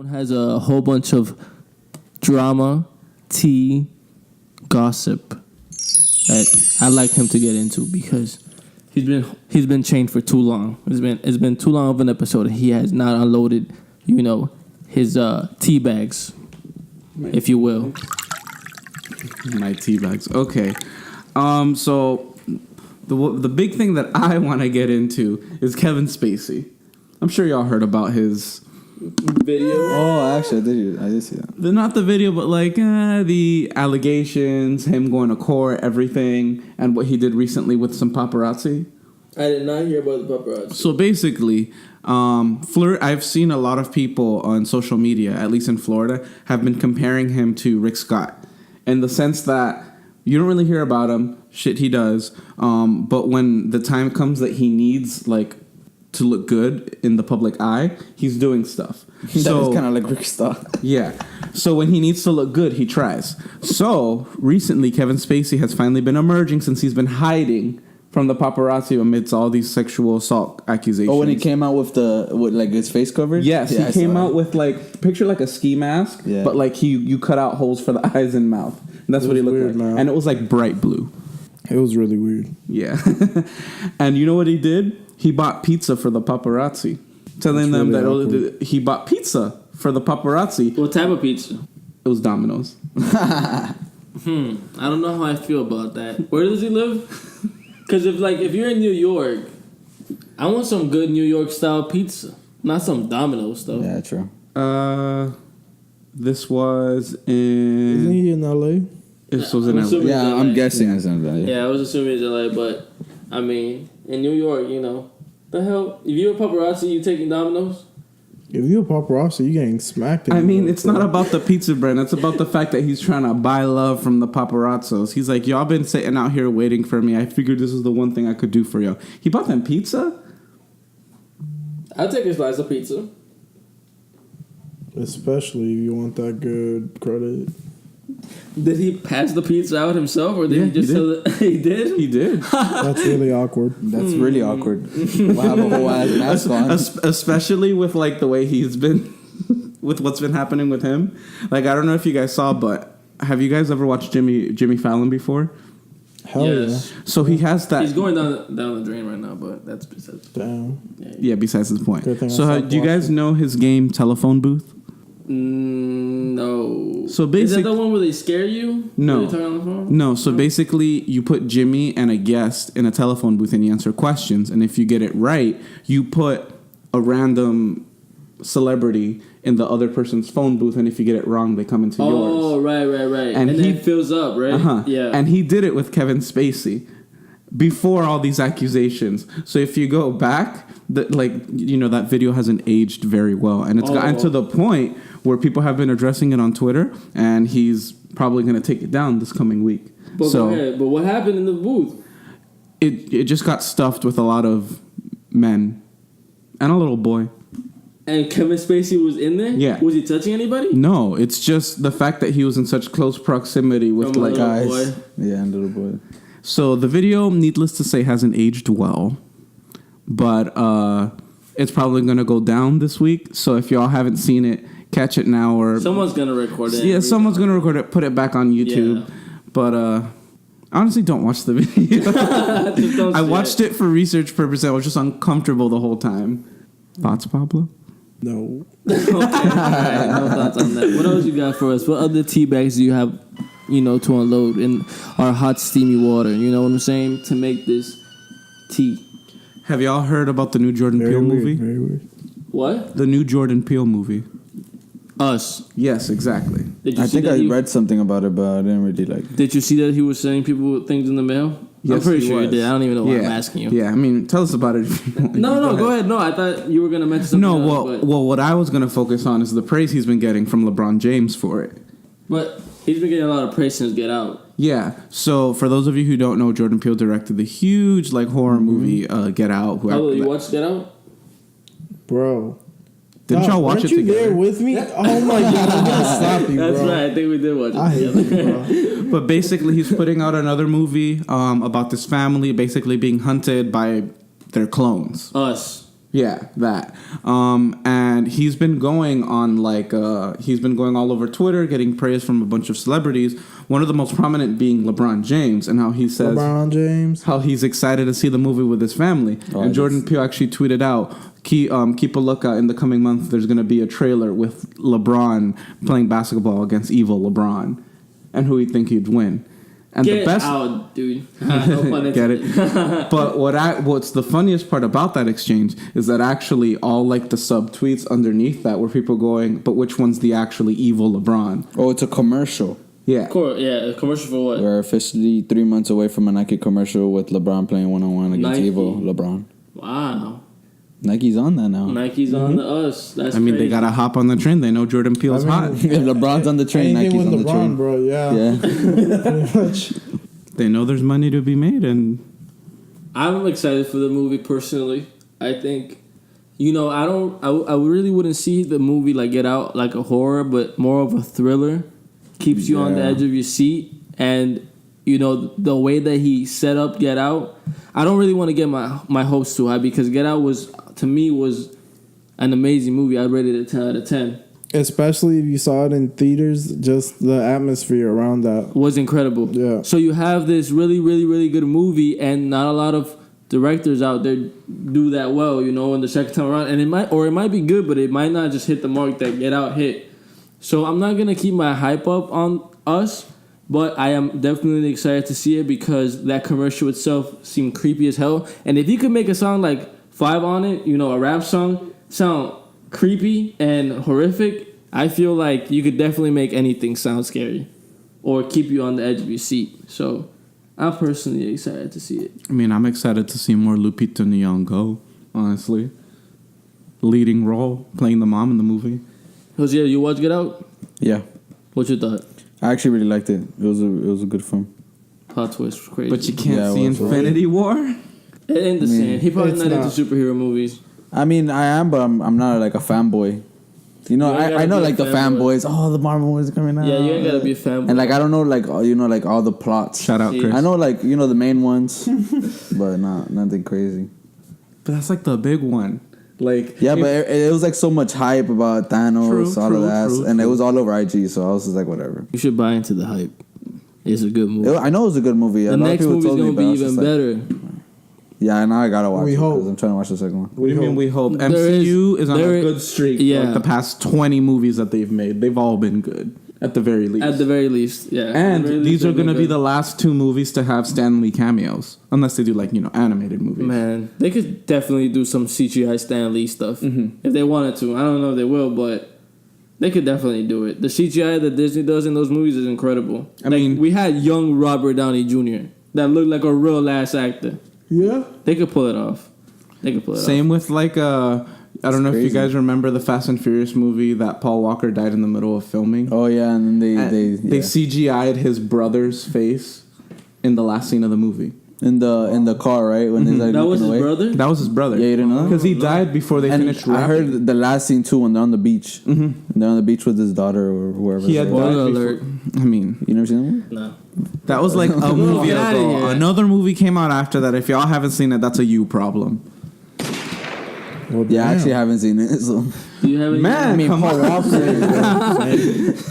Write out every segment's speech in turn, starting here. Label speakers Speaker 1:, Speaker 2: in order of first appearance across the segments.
Speaker 1: Has a whole bunch of drama, tea, gossip that I'd like him to get into because he's been chained for too long. It's been too long of an episode. He has not unloaded, his tea bags, if you will.
Speaker 2: My tea bags. Okay. So the big thing that I want to get into is Kevin Spacey. I'm sure y'all heard about his video.
Speaker 3: Oh, actually, I did see that.
Speaker 2: Not the video, but the allegations, him going to court, everything, and what he did recently with some paparazzi.
Speaker 1: I did not hear about the paparazzi.
Speaker 2: So basically, I've seen a lot of people on social media, at least in Florida, have been comparing him to Rick Scott, in the sense that you don't really hear about him, shit he does, but when the time comes that he needs to look good in the public eye, he's doing stuff.
Speaker 3: So kind of like Rick Scott.
Speaker 2: Yeah. So when he needs to look good, he tries. So recently, Kevin Spacey has finally been emerging since he's been hiding from the paparazzi amidst all these sexual assault accusations.
Speaker 3: Oh, when he came out with his face covered?
Speaker 2: Yes, he came out with picture like a ski mask, but you cut out holes for the eyes and mouth. And that's what he looked like. Man. And it was bright blue.
Speaker 4: It was really weird.
Speaker 2: Yeah. And you know what he did? He bought pizza for the paparazzi. Telling them that he bought pizza for the paparazzi.
Speaker 1: What type of pizza?
Speaker 2: It was Domino's.
Speaker 1: I don't know how I feel about that. Where does he live? Because if you're in New York, I want some good New York style pizza, not some Domino's stuff.
Speaker 3: Yeah, true.
Speaker 2: This was in...
Speaker 4: Isn't he in L.A.?
Speaker 2: This was in LA.
Speaker 3: Yeah, I'm guessing it's in LA.
Speaker 1: Yeah, I was assuming it's LA, but I mean, in New York, the hell? If you're a paparazzi, you taking Domino's?
Speaker 4: If you're a paparazzi, you getting smacked.
Speaker 2: I mean, it's not about the pizza brand. It's about the fact that he's trying to buy love from the paparazzos. He's like, y'all been sitting out here waiting for me. I figured this is the one thing I could do for y'all. He bought them pizza?
Speaker 1: I'll take a slice of pizza.
Speaker 4: Especially if you want that good credit.
Speaker 1: Did he pass the pizza out himself, or did he just sell it? He did?
Speaker 2: He did.
Speaker 4: That's really awkward.
Speaker 3: That's really awkward. We'll have a whole ass mask on.
Speaker 2: Especially with the way he's been, with what's been happening with him. I don't know if you guys saw, but have you guys ever watched Jimmy Fallon before?
Speaker 4: Hell
Speaker 1: yes.
Speaker 4: yeah.
Speaker 2: So he has that.
Speaker 1: He's going down the drain right now, but that's besides.
Speaker 4: Damn.
Speaker 2: Yeah, besides his point. So do you guys know his game Telephone Booth?
Speaker 1: No.
Speaker 2: So basically,
Speaker 1: is that the one where they scare you?
Speaker 2: No.
Speaker 1: When you're talking on the phone?
Speaker 2: No. So basically, you put Jimmy and a guest in a telephone booth and you answer questions. And if you get it right, you put a random celebrity in the other person's phone booth. And if you get it wrong, they come into yours.
Speaker 1: Oh, right. And then it fills up, right?
Speaker 2: Uh-huh.
Speaker 1: Yeah.
Speaker 2: And he did it with Kevin Spacey before all these accusations. So if you go back, that video hasn't aged very well. And it's gotten to the point where people have been addressing it on Twitter, and he's probably going to take it down this coming week.
Speaker 1: But go ahead. But what happened in the booth?
Speaker 2: It just got stuffed with a lot of men and a little boy.
Speaker 1: And Kevin Spacey was in there?
Speaker 2: Yeah.
Speaker 1: Was he touching anybody?
Speaker 2: No, it's just the fact that he was in such close proximity with
Speaker 3: guys.
Speaker 1: Boy.
Speaker 3: Yeah, and little boy.
Speaker 2: So the video, needless to say, hasn't aged well. But it's probably going to go down this week. So if y'all haven't seen it, catch it now. Or
Speaker 1: someone's going to record it.
Speaker 2: Yeah, someone's going to record it, put it back on YouTube. Yeah. But honestly, don't watch the video. I watched it for research purposes. I was just uncomfortable the whole time. Thoughts, Pablo?
Speaker 4: No.
Speaker 1: Okay. All right, no thoughts on that. What else you got for us? What other tea bags do you have, to unload in our hot, steamy water? You know what I'm saying? To make this tea.
Speaker 2: Have y'all heard about the new Jordan Peele movie?
Speaker 4: Very weird.
Speaker 1: What?
Speaker 2: The new Jordan Peele movie.
Speaker 1: Us.
Speaker 2: Yes, exactly.
Speaker 3: I think I read something about it, but I didn't really like it.
Speaker 1: Did you see that he was sending people things in the mail?
Speaker 2: Yes,
Speaker 1: I'm pretty sure you did. I don't even know why I'm asking you.
Speaker 2: Yeah, I mean, tell us about it.
Speaker 1: No, go ahead. No, I thought you were going to mention something else.
Speaker 2: Well, what I was going to focus on is the praise he's been getting from LeBron James for it.
Speaker 1: But he's been getting a lot of praise since Get Out.
Speaker 2: Yeah. So for those of you who don't know, Jordan Peele directed the huge horror movie Get Out.
Speaker 1: Oh, you watched Get Out?
Speaker 4: Bro.
Speaker 2: Didn't y'all watch it together?
Speaker 4: Weren't you there with me? Oh my God, I'm gonna stop you, bro.
Speaker 1: That's right. I think we did watch it
Speaker 4: I hate
Speaker 1: together.
Speaker 4: you, bro.
Speaker 2: But basically, he's putting out another movie about this family basically being hunted by their clones.
Speaker 1: Us.
Speaker 2: Yeah, that. And he's been going on he's been going all over Twitter, getting praise from a bunch of celebrities. One of the most prominent being LeBron James, and how he says
Speaker 4: LeBron James,
Speaker 2: how he's excited to see the movie with his family. And Jordan Peele actually tweeted out, keep a lookout in the coming month. There's going to be a trailer with LeBron playing basketball against evil LeBron, and who he think he'd win. And
Speaker 1: Get
Speaker 2: the best
Speaker 1: out, dude. No pun
Speaker 2: get
Speaker 1: intended.
Speaker 2: it. But what's the funniest part about that exchange is that actually all like the subtweets underneath that were people going, but which one's the actually evil LeBron?
Speaker 3: Oh, it's a commercial.
Speaker 2: Yeah.
Speaker 1: Of course, yeah. A commercial for what?
Speaker 3: We're officially 3 months away from a Nike commercial with LeBron playing one-on-one against
Speaker 1: Nike.
Speaker 3: evil LeBron.
Speaker 1: Wow.
Speaker 3: Nike's on that now.
Speaker 1: Nike's on the us. That's
Speaker 2: I mean,
Speaker 1: crazy.
Speaker 2: they gotta hop on the train. They know Jordan Peele's hot.
Speaker 3: If LeBron's on the train,
Speaker 4: anything
Speaker 3: Nike's
Speaker 4: with
Speaker 3: on the
Speaker 4: LeBron,
Speaker 3: train.
Speaker 4: bro. Yeah,
Speaker 3: Yeah.
Speaker 4: pretty much.
Speaker 2: They know there's money to be made, and
Speaker 1: I'm excited for the movie personally. I think, I really wouldn't see the movie like Get Out like a horror, but more of a thriller. Keeps you on the
Speaker 3: Yeah.
Speaker 1: edge of your seat, and the way that he set up Get Out. I don't really want to get my hopes too high because Get Out was an amazing movie. I'd rate it a 10 out of 10.
Speaker 4: Especially if you saw it in theaters, just the atmosphere around that.
Speaker 1: Was incredible.
Speaker 4: Yeah.
Speaker 1: So you have this really, really, really good movie, and not a lot of directors out there do that well, in the second time around. And it might be good, but it might not just hit the mark that Get Out hit. So I'm not gonna keep my hype up on Us, but I am definitely excited to see it because that commercial itself seemed creepy as hell. And if you could make a song like 5 on it, a rap song, sound creepy and horrific, I feel like you could definitely make anything sound scary or keep you on the edge of your seat. So I'm personally excited to see it.
Speaker 2: I mean, I'm excited to see more Lupita Nyong'o, honestly. Leading role, playing the mom in the movie.
Speaker 1: Jose, you watch Get Out?
Speaker 3: Yeah.
Speaker 1: What you thought?
Speaker 3: I actually really liked it. It was a good film.
Speaker 1: Plot twist was crazy.
Speaker 2: But you can't
Speaker 3: Yeah, it
Speaker 2: see
Speaker 3: was,
Speaker 2: Infinity War?
Speaker 1: It ain't the same. He probably
Speaker 4: it's
Speaker 1: not
Speaker 4: not.
Speaker 1: into superhero movies.
Speaker 3: I mean, I am, but I'm not like a fanboy.
Speaker 1: You ain't
Speaker 3: I
Speaker 1: gotta
Speaker 3: know
Speaker 1: be a
Speaker 3: like the
Speaker 1: fanboy.
Speaker 3: fanboys. Oh, the Marvel movies are coming out.
Speaker 1: Yeah, you ain't gotta be a fan.
Speaker 3: And like I don't know like like all the plots.
Speaker 2: Shout out,
Speaker 1: See,
Speaker 2: Chris.
Speaker 3: I know like the main ones, but nothing crazy.
Speaker 2: But that's like the big one. Like
Speaker 3: Yeah, but it was like so much hype about Thanos,
Speaker 2: True,
Speaker 3: all
Speaker 2: true,
Speaker 3: of that,
Speaker 2: true,
Speaker 3: and it
Speaker 2: true.
Speaker 3: was all over IG. So I was just like, whatever.
Speaker 1: You should buy into the hype. It's a good movie.
Speaker 3: I know it was a good movie.
Speaker 1: The
Speaker 3: a lot
Speaker 1: next
Speaker 3: of people
Speaker 1: movie's
Speaker 3: told me,
Speaker 1: gonna
Speaker 3: but I
Speaker 1: be
Speaker 3: was
Speaker 1: even
Speaker 3: just like,
Speaker 1: better.
Speaker 3: Yeah, now I gotta watch
Speaker 4: We
Speaker 3: it
Speaker 4: hope.
Speaker 3: because I'm trying to watch the second one.
Speaker 2: What do you mean we hope?
Speaker 1: There
Speaker 2: MCU is on a
Speaker 1: there-
Speaker 2: good streak.
Speaker 1: yeah.
Speaker 2: Like the past 20 movies that they've made, they've all been good. At the very least.
Speaker 1: At the very least, yeah.
Speaker 2: And
Speaker 1: At the very
Speaker 2: these
Speaker 1: least,
Speaker 2: are
Speaker 1: they've
Speaker 2: going to
Speaker 1: been
Speaker 2: be
Speaker 1: good.
Speaker 2: the last 2 movies to have Stan Lee cameos. Unless they do, like, animated movies.
Speaker 1: Man, they could definitely do some CGI Stan Lee stuff if they wanted to. I don't know if they will, but they could definitely do it. The CGI that Disney does in those movies is incredible.
Speaker 2: I mean-
Speaker 1: we had young Robert Downey Jr. that looked like a real ass actor.
Speaker 4: Yeah.
Speaker 1: They could pull it off. They could pull it off.
Speaker 2: Same with, like, I don't know if you
Speaker 3: crazy.
Speaker 2: guys remember the Fast and Furious movie that Paul Walker died in the middle of filming.
Speaker 3: Oh yeah, and then
Speaker 2: They CGI'd his brother's face in the last scene of the movie.
Speaker 3: in the car, right? When they're like
Speaker 1: That was
Speaker 3: looking
Speaker 1: his
Speaker 3: away.
Speaker 1: brother?
Speaker 2: That was his brother.
Speaker 3: Yeah, you didn't know that?
Speaker 2: Because he died before they
Speaker 3: And
Speaker 2: finished
Speaker 3: I
Speaker 2: rapping.
Speaker 3: heard the last scene too when they're on the beach. Mm-hmm. They're on the beach with his daughter or whoever.
Speaker 2: He had
Speaker 3: They're-
Speaker 2: died
Speaker 1: Spoiler
Speaker 2: before.
Speaker 1: alert.
Speaker 2: I mean,
Speaker 3: You never seen that one?
Speaker 1: No.
Speaker 2: that was like a movie
Speaker 1: get outta
Speaker 2: ago.
Speaker 1: here.
Speaker 2: Another movie came out after that. If y'all haven't seen it, that's a you problem.
Speaker 4: Well,
Speaker 3: Yeah, I
Speaker 4: damn.
Speaker 3: actually haven't seen it. So
Speaker 1: Do you have any
Speaker 2: Man,
Speaker 3: I mean,
Speaker 2: come
Speaker 3: Paul
Speaker 2: on.
Speaker 3: Walker.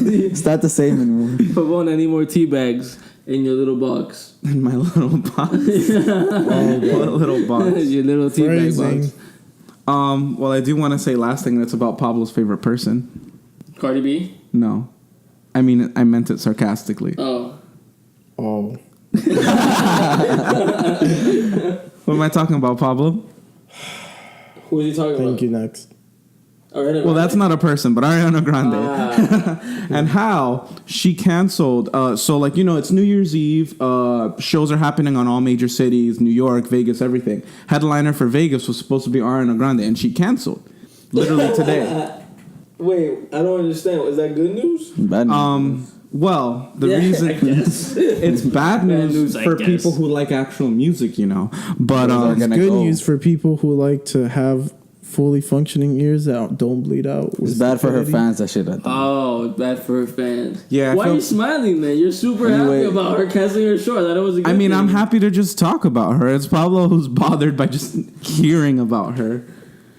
Speaker 3: It's not the same anymore.
Speaker 1: Pavon, any more tea bags in your little box?
Speaker 2: In my little box. What little box?
Speaker 1: Your little tea bag
Speaker 4: Phrasing.
Speaker 1: box.
Speaker 2: Well, I do want to say last thing that's about Pablo's favorite person.
Speaker 1: Cardi B?
Speaker 2: No. I mean, I meant it sarcastically.
Speaker 1: Oh.
Speaker 4: Oh.
Speaker 2: What am I talking about, Pablo?
Speaker 1: Who is he talking
Speaker 4: Thank
Speaker 1: about?
Speaker 4: you. Next.
Speaker 1: Ariana
Speaker 2: Well, that's not a person, but Ariana Grande.
Speaker 1: Ah.
Speaker 2: And how she canceled. So, like, it's New Year's Eve. Shows are happening on all major cities, New York, Vegas, everything. Headliner for Vegas was supposed to be Ariana Grande, and she canceled. Literally today.
Speaker 1: Wait, I don't understand. Is that good news?
Speaker 3: Bad news.
Speaker 2: Well, the
Speaker 1: Yeah,
Speaker 2: reason
Speaker 1: I guess.
Speaker 2: it's bad news,
Speaker 1: news, I
Speaker 2: for
Speaker 1: guess.
Speaker 2: people who like actual music, But
Speaker 3: Those are gonna
Speaker 4: Good
Speaker 3: go.
Speaker 4: news for people who like to have fully functioning ears that don't bleed out.
Speaker 3: It's
Speaker 4: with
Speaker 3: bad for her
Speaker 4: stupidity.
Speaker 3: fans. That shit. I think.
Speaker 1: Oh, bad for her fans.
Speaker 2: Yeah, I
Speaker 1: Why are
Speaker 2: feel-
Speaker 1: you smiling, man? You're super
Speaker 3: Anyway.
Speaker 1: happy about her canceling her show. I thought it was a good
Speaker 2: I mean,
Speaker 1: thing.
Speaker 2: I'm happy to just talk about her. It's Pablo who's bothered by just hearing about her.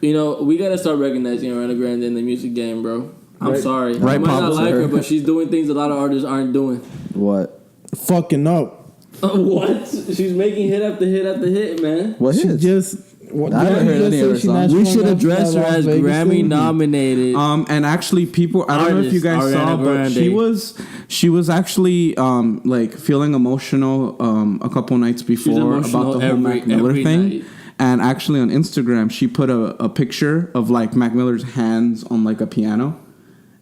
Speaker 1: You know, we gotta start recognizing Ariana Grande in the music game, bro. I'm sorry.
Speaker 2: Right,
Speaker 1: I might not
Speaker 2: Pop,
Speaker 1: like
Speaker 2: sir.
Speaker 1: her, but she's doing things a lot of artists aren't doing.
Speaker 3: What?
Speaker 4: Fucking up.
Speaker 1: What? She's making hit after hit after hit, man.
Speaker 3: What
Speaker 4: She
Speaker 3: hits?
Speaker 4: just.
Speaker 3: I haven't heard any of her songs.
Speaker 1: We should address her as Grammy nominated.
Speaker 2: And actually, people, I don't know if you guys
Speaker 1: Artist,
Speaker 2: saw,
Speaker 1: Ariana
Speaker 2: but
Speaker 1: Grande.
Speaker 2: she was actually like feeling emotional a couple nights before
Speaker 1: emotional
Speaker 2: about the whole Mac Miller
Speaker 1: every
Speaker 2: thing.
Speaker 1: night.
Speaker 2: And actually on Instagram, she put a picture of like Mac Miller's hands on like a piano.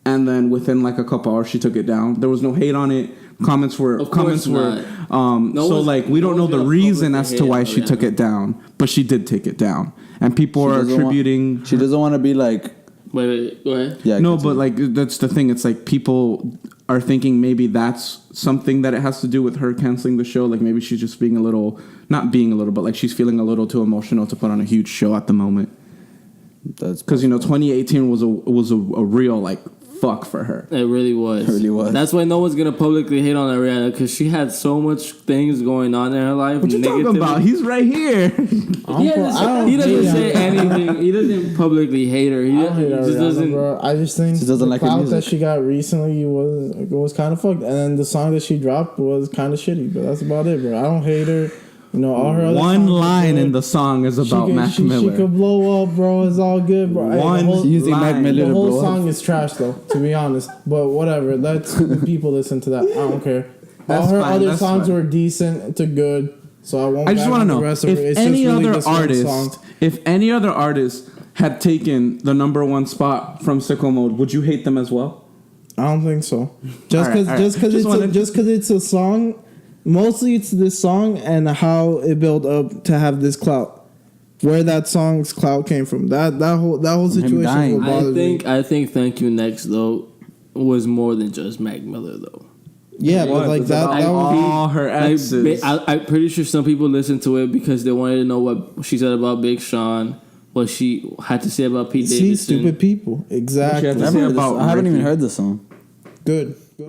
Speaker 2: And then within like a couple hours, she took it down. There was no hate on it. Comments were
Speaker 1: Of course not.
Speaker 2: so like we don't know the reason as to why she took it down, but she did take it down, and people are attributing.
Speaker 3: She doesn't want to be like.
Speaker 1: Wait, go ahead.
Speaker 3: Yeah.
Speaker 2: No,
Speaker 3: continue.
Speaker 2: but like that's the thing. It's like people are thinking maybe that's something that it has to do with her canceling the show. Like maybe she's just being a little, not being a little, but like she's feeling a little too emotional to put on a huge show at the moment.
Speaker 3: That's
Speaker 2: Because 2018 was a real like fuck for her.
Speaker 1: It really was.
Speaker 3: It really was.
Speaker 1: That's why no one's gonna publicly hate on Ariana because she had so much things going on in her life.
Speaker 2: What you talking about? He's right here.
Speaker 1: He doesn't say anything. He doesn't publicly hate her. He just doesn't.
Speaker 4: Bro. I just think
Speaker 3: She doesn't
Speaker 4: the
Speaker 3: like her
Speaker 4: clout
Speaker 3: music.
Speaker 4: that she got recently was kind of fucked, and then the song that she dropped was kind of shitty. But that's about it, bro. I don't hate her. You know, all her other
Speaker 2: One
Speaker 4: songs are
Speaker 2: line
Speaker 4: good.
Speaker 2: in the song is about Mac
Speaker 4: she
Speaker 2: Miller.
Speaker 4: could blow up, bro. It's all good, bro. Hey,
Speaker 2: One
Speaker 4: the whole,
Speaker 3: using Mac Miller
Speaker 4: the
Speaker 3: to
Speaker 4: whole
Speaker 3: blow up.
Speaker 4: song is trash, though. To be honest, but whatever. Let the people listen to that. I don't care.
Speaker 2: That's
Speaker 4: all her
Speaker 2: fine,
Speaker 4: other
Speaker 2: that's
Speaker 4: songs
Speaker 2: fine.
Speaker 4: were decent to good, so I won't.
Speaker 2: I just
Speaker 4: want to
Speaker 2: know
Speaker 4: rest of it.
Speaker 2: if
Speaker 4: It's
Speaker 2: any
Speaker 4: just really
Speaker 2: other
Speaker 4: this one
Speaker 2: artist,
Speaker 4: song.
Speaker 2: if any other artist had taken the #1 spot from Sicko Mode, would you hate them as well?
Speaker 4: I don't think so. Just
Speaker 2: All right,
Speaker 4: because
Speaker 2: all right. Just wanted-
Speaker 4: it's a song. Mostly it's this song and how it built up to have this clout. Where that song's clout came from. That whole situation is
Speaker 3: dying.
Speaker 4: what bothers me.
Speaker 1: I think Thank You Next though was more than just Mac Miller though.
Speaker 4: Yeah, but like
Speaker 2: It's
Speaker 4: that
Speaker 2: about
Speaker 4: was
Speaker 2: all her exes.
Speaker 1: I'm pretty sure some people listened to it because they wanted to know what she said about Big Sean, what she had to say about Pete
Speaker 4: see
Speaker 1: Davidson.
Speaker 4: stupid people. Exactly.
Speaker 2: What she had to
Speaker 3: I
Speaker 2: say
Speaker 3: haven't,
Speaker 2: about
Speaker 3: I haven't even
Speaker 2: Ricky.
Speaker 3: heard the song.
Speaker 4: Good.